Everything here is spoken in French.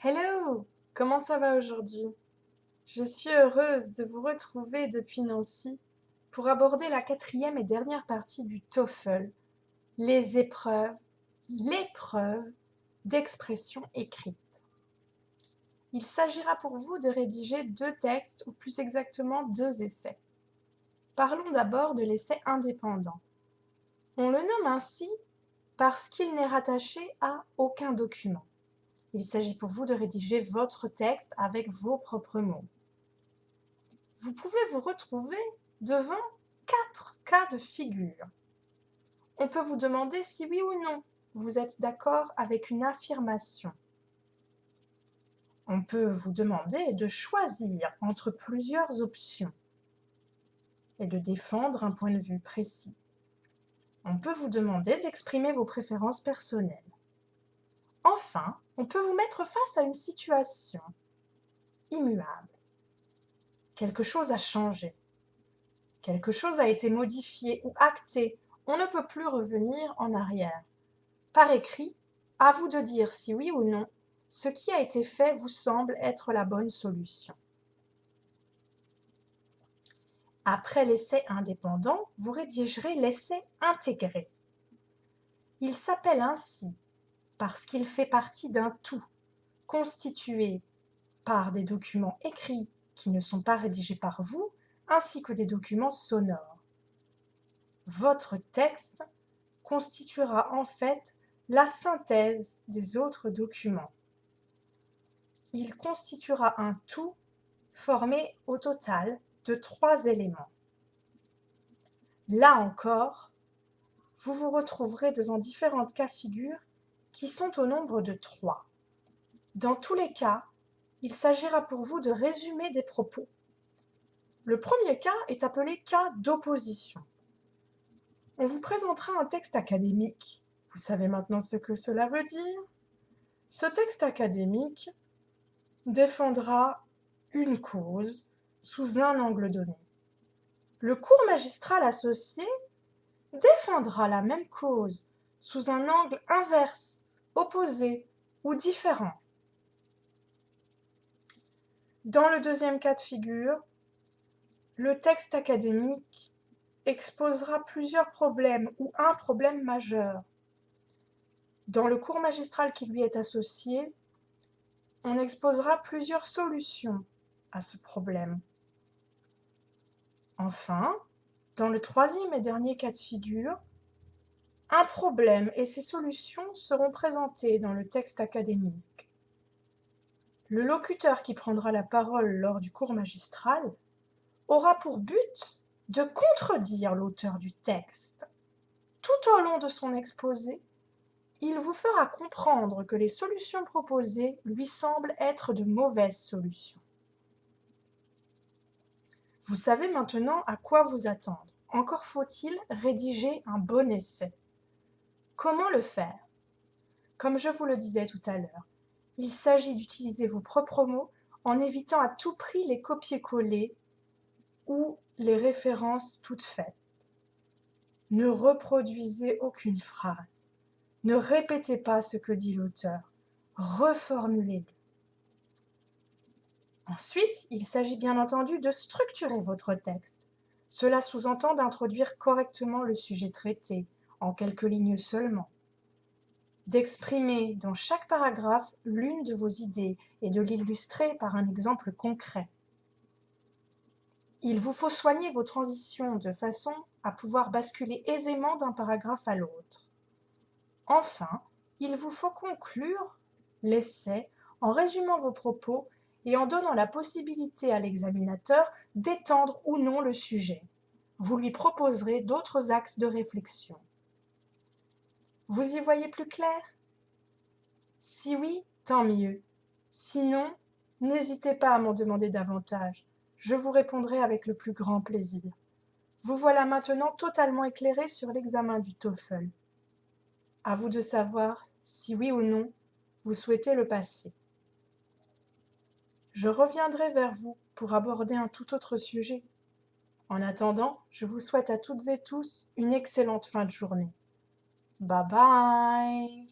Hello! Comment ça va aujourd'hui? Je suis heureuse de vous retrouver depuis Nancy pour aborder la quatrième et dernière partie du TOEFL, les épreuves, l'épreuve d'expression écrite. Il s'agira pour vous de rédiger 2 textes, ou plus exactement 2 essais. Parlons d'abord de l'essai indépendant. On le nomme ainsi parce qu'il n'est rattaché à aucun document. Il s'agit pour vous de rédiger votre texte avec vos propres mots. Vous pouvez vous retrouver devant 4 cas de figure. On peut vous demander si oui ou non vous êtes d'accord avec une affirmation. On peut vous demander de choisir entre plusieurs options et de défendre un point de vue précis. On peut vous demander d'exprimer vos préférences personnelles. Enfin, on peut vous mettre face à une situation immuable. Quelque chose a changé. Quelque chose a été modifié ou acté. On ne peut plus revenir en arrière. Par écrit, à vous de dire si oui ou non, ce qui a été fait vous semble être la bonne solution. Après l'essai indépendant, vous rédigerez l'essai intégré. Il s'appelle ainsi parce qu'il fait partie d'un tout, constitué par des documents écrits qui ne sont pas rédigés par vous, ainsi que des documents sonores. Votre texte constituera en fait la synthèse des autres documents. Il constituera un tout formé au total de 3 éléments. Là encore, vous vous retrouverez devant différentes cas figures qui sont au nombre de 3. Dans tous les cas, il s'agira pour vous de résumer des propos. Le premier cas est appelé cas d'opposition. On vous présentera un texte académique. Vous savez maintenant ce que cela veut dire? Ce texte académique défendra une cause sous un angle donné. Le cours magistral associé défendra la même cause sous un angle inverse, opposé ou différent. Dans le deuxième cas de figure, le texte académique exposera plusieurs problèmes ou un problème majeur. Dans le cours magistral qui lui est associé, on exposera plusieurs solutions à ce problème. Enfin, dans le troisième et dernier cas de figure, un problème et ses solutions seront présentés dans le texte académique. Le locuteur qui prendra la parole lors du cours magistral aura pour but de contredire l'auteur du texte. Tout au long de son exposé, il vous fera comprendre que les solutions proposées lui semblent être de mauvaises solutions. Vous savez maintenant à quoi vous attendre. Encore faut-il rédiger un bon essai. Comment le faire? Comme je vous le disais tout à l'heure, il s'agit d'utiliser vos propres mots en évitant à tout prix les copier-coller ou les références toutes faites. Ne reproduisez aucune phrase. Ne répétez pas ce que dit l'auteur. Reformulez-le. Ensuite, il s'agit bien entendu de structurer votre texte. Cela sous-entend d'introduire correctement le sujet traité, en quelques lignes seulement, d'exprimer dans chaque paragraphe l'une de vos idées et de l'illustrer par un exemple concret. Il vous faut soigner vos transitions de façon à pouvoir basculer aisément d'un paragraphe à l'autre. Enfin, il vous faut conclure l'essai en résumant vos propos et en donnant la possibilité à l'examinateur d'étendre ou non le sujet. Vous lui proposerez d'autres axes de réflexion. Vous y voyez plus clair? Si oui, tant mieux. Sinon, n'hésitez pas à m'en demander davantage. Je vous répondrai avec le plus grand plaisir. Vous voilà maintenant totalement éclairé sur l'examen du TOEFL. À vous de savoir si oui ou non vous souhaitez le passer. Je reviendrai vers vous pour aborder un tout autre sujet. En attendant, je vous souhaite à toutes et tous une excellente fin de journée. Bye bye!